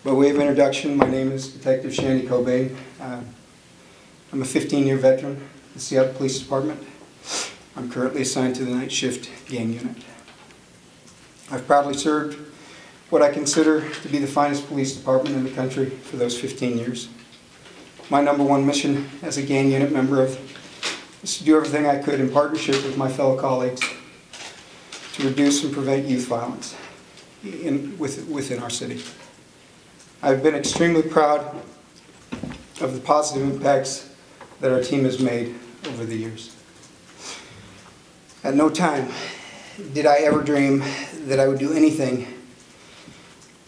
By way of introduction, my name is Detective Shandy Cobane. I'm a 15-year veteran of the Seattle Police Department. I'm currently assigned to the night shift gang unit. I've proudly served what I consider to be the finest police department in the country for those 15 years. My number one mission as a gang unit member is to do everything I could in partnership with my fellow colleagues to reduce and prevent youth violence within our city. I've been extremely proud of the positive impacts that our team has made over the years. At no time did I ever dream that I would do anything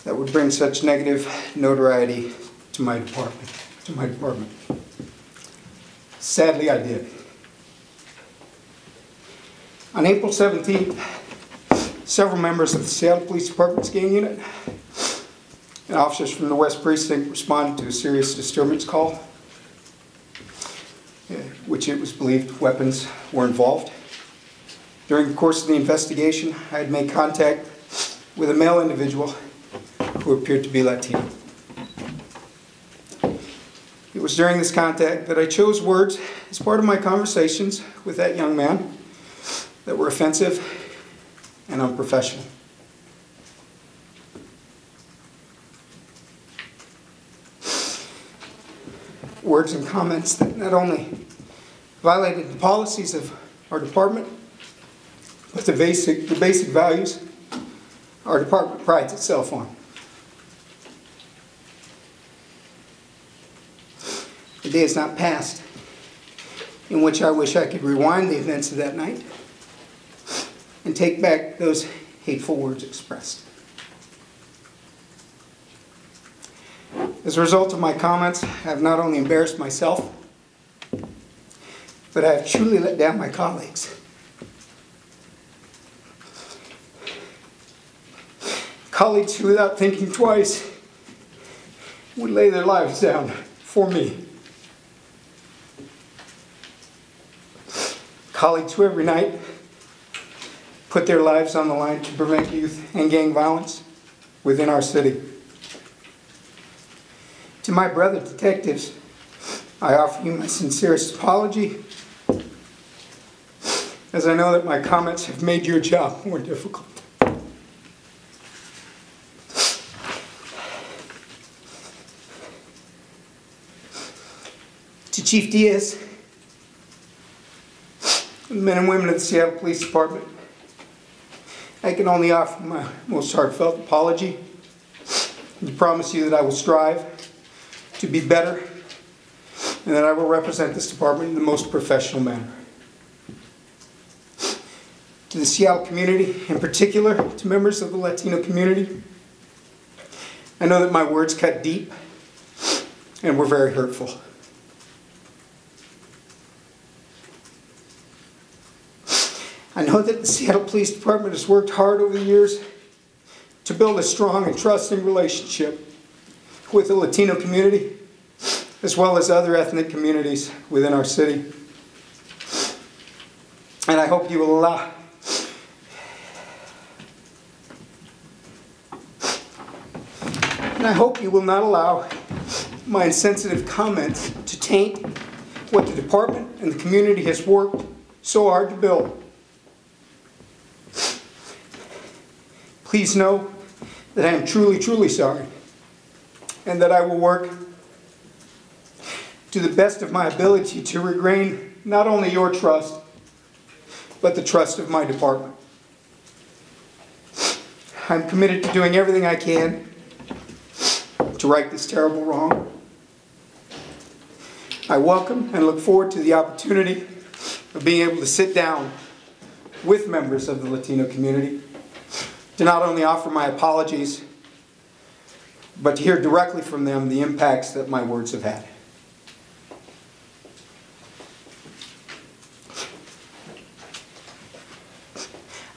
that would bring such negative notoriety to my department. Sadly, I did. On April 17th, several members of the Seattle Police Department's gang unit and officers from the West Precinct responded to a serious disturbance call, which it was believed weapons were involved. During the course of the investigation, I had made contact with a male individual who appeared to be Latino. It was during this contact that I chose words as part of my conversations with that young man that were offensive and unprofessional. Words and comments that not only violated the policies of our department, but the basic values our department prides itself on. The day has not passed in which I wish I could rewind the events of that night and take back those hateful words expressed. As a result of my comments, I have not only embarrassed myself, but I have truly let down my colleagues. Colleagues who, without thinking twice, would lay their lives down for me. Colleagues who every night put their lives on the line to prevent youth and gang violence within our city. To my brother detectives, I offer you my sincerest apology, as I know that my comments have made your job more difficult. To Chief Diaz, the men and women of the Seattle Police Department, I can only offer my most heartfelt apology and promise you that I will strive to be better and that I will represent this department in the most professional manner. To the Seattle community, in particular to members of the Latino community, I know that my words cut deep and were very hurtful. I know that the Seattle Police Department has worked hard over the years to build a strong and trusting relationship with the Latino community, as well as other ethnic communities within our city. And I hope you will allow not allow my insensitive comments to taint what the department and the community has worked so hard to build. Please know that I am truly, truly sorry, and that I will work to the best of my ability to regain not only your trust, but the trust of my department. I'm committed to doing everything I can to right this terrible wrong. I welcome and look forward to the opportunity of being able to sit down with members of the Latino community to not only offer my apologies, but to hear directly from them the impacts that my words have had.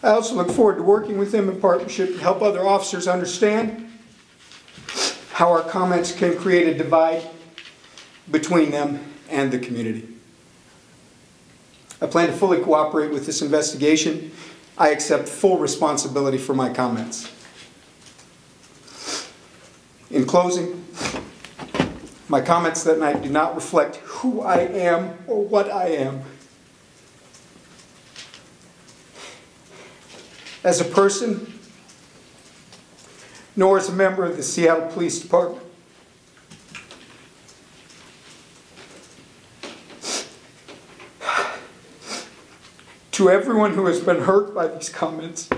I also look forward to working with them in partnership to help other officers understand how our comments can create a divide between them and the community. I plan to fully cooperate with this investigation. I accept full responsibility for my comments. In closing, my comments that night do not reflect who I am or what I am. As a person, nor as a member of the Seattle Police Department. To everyone who has been hurt by these comments,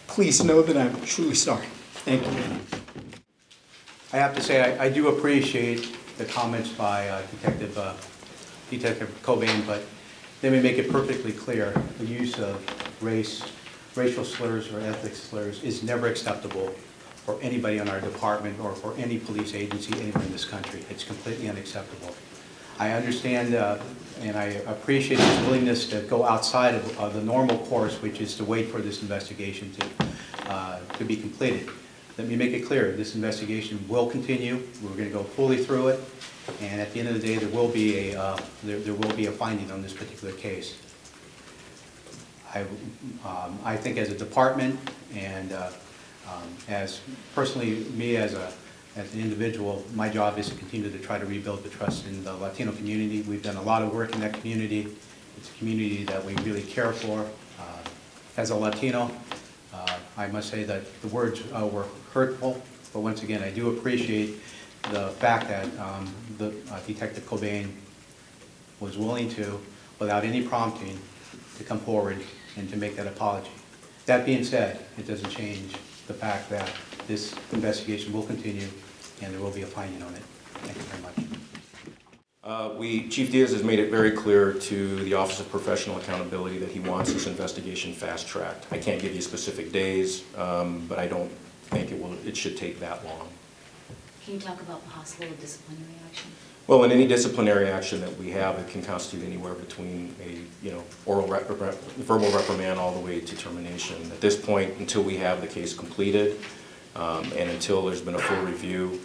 please know that I'm truly sorry. Thank you. I have to say I do appreciate the comments by Detective Cobane, but let me make it perfectly clear: the use of racial slurs or ethnic slurs is never acceptable for anybody in our department or for any police agency anywhere in this country. It's completely unacceptable. I understand and I appreciate his willingness to go outside of the normal course, which is to wait for this investigation to be completed. Let me make it clear, this investigation will continue. We're going to go fully through it, and at the end of the day, there will be a finding on this particular case. I think as a department and as personally me as an individual, my job is to continue to try to rebuild the trust in the Latino community. We've done a lot of work in that community. It's a community that we really care for. As a Latino, I must say that the words were hurtful, but once again, I do appreciate the fact that Detective Cobane was willing to, without any prompting, to come forward and to make that apology. That being said, it doesn't change the fact that this investigation will continue and there will be a finding on it. Thank you very much. Chief Diaz has made it very clear to the Office of Professional Accountability that he wants this investigation fast-tracked. I can't give you specific days, but I don't think it should take that long. Can you talk about possible disciplinary action? Well, in any disciplinary action that we have, it can constitute anywhere between a verbal reprimand all the way to termination. At this point, until we have the case completed and until there's been a full review,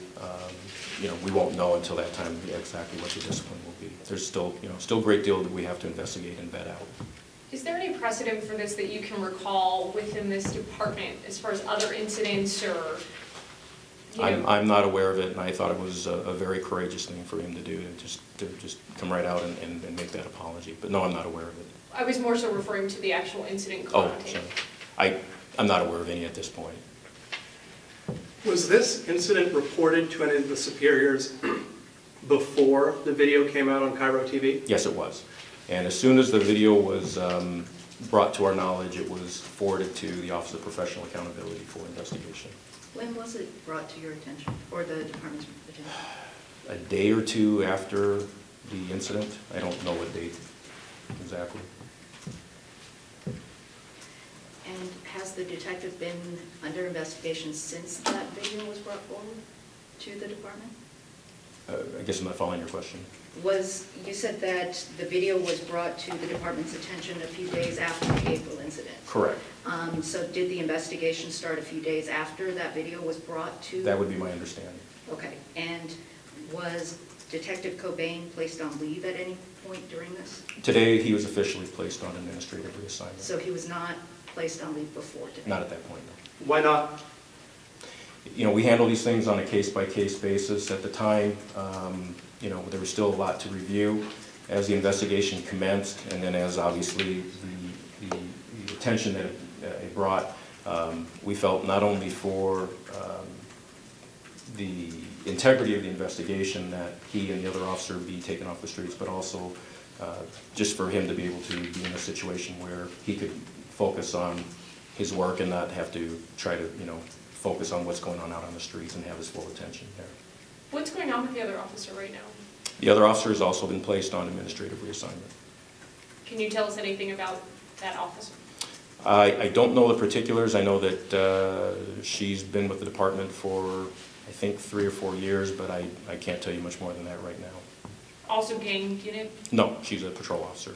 we won't know until that time exactly what the discipline will be. There's still a great deal that we have to investigate and vet out. Is there any precedent for this that you can recall within this department as far as other incidents or? I'm not aware of it, and I thought it was a very courageous thing for him to do, to just come right out and make that apology. But no, I'm not aware of it. I was more so referring to the actual incident. Oh, sorry. I'm not aware of any at this point. Was this incident reported to any of the superiors before the video came out on Cairo TV? Yes, it was. And as soon as the video was brought to our knowledge, it was forwarded to the Office of Professional Accountability for investigation. When was it brought to your attention, or the department's attention? A day or two after the incident. I don't know what date exactly. And has the detective been under investigation since that video was brought forward to the department? I guess I'm not following your question. You said that the video was brought to the department's attention a few days after the April incident. Correct. So did the investigation start a few days after that video was brought to? That would be my understanding. Okay. And was Detective Cobane placed on leave at any point during this? Today, he was officially placed on administrative reassignment. So he was not placed on leave before today? Not at that point, no. Why not? We handle these things on a case-by-case basis. At the time, there was still a lot to review as the investigation commenced, and then as obviously the attention that it brought, we felt not only for the integrity of the investigation that he and the other officer be taken off the streets, but also just for him to be able to be in a situation where he could focus on his work and not have to try to, focus on what's going on out on the streets and have his full attention there. What's going on with the other officer right now? The other officer has also been placed on administrative reassignment. Can you tell us anything about that officer? I don't know the particulars. I know that she's been with the department for, I think, 3 or 4 years, but I can't tell you much more than that right now. Also gang unit? No, she's a patrol officer.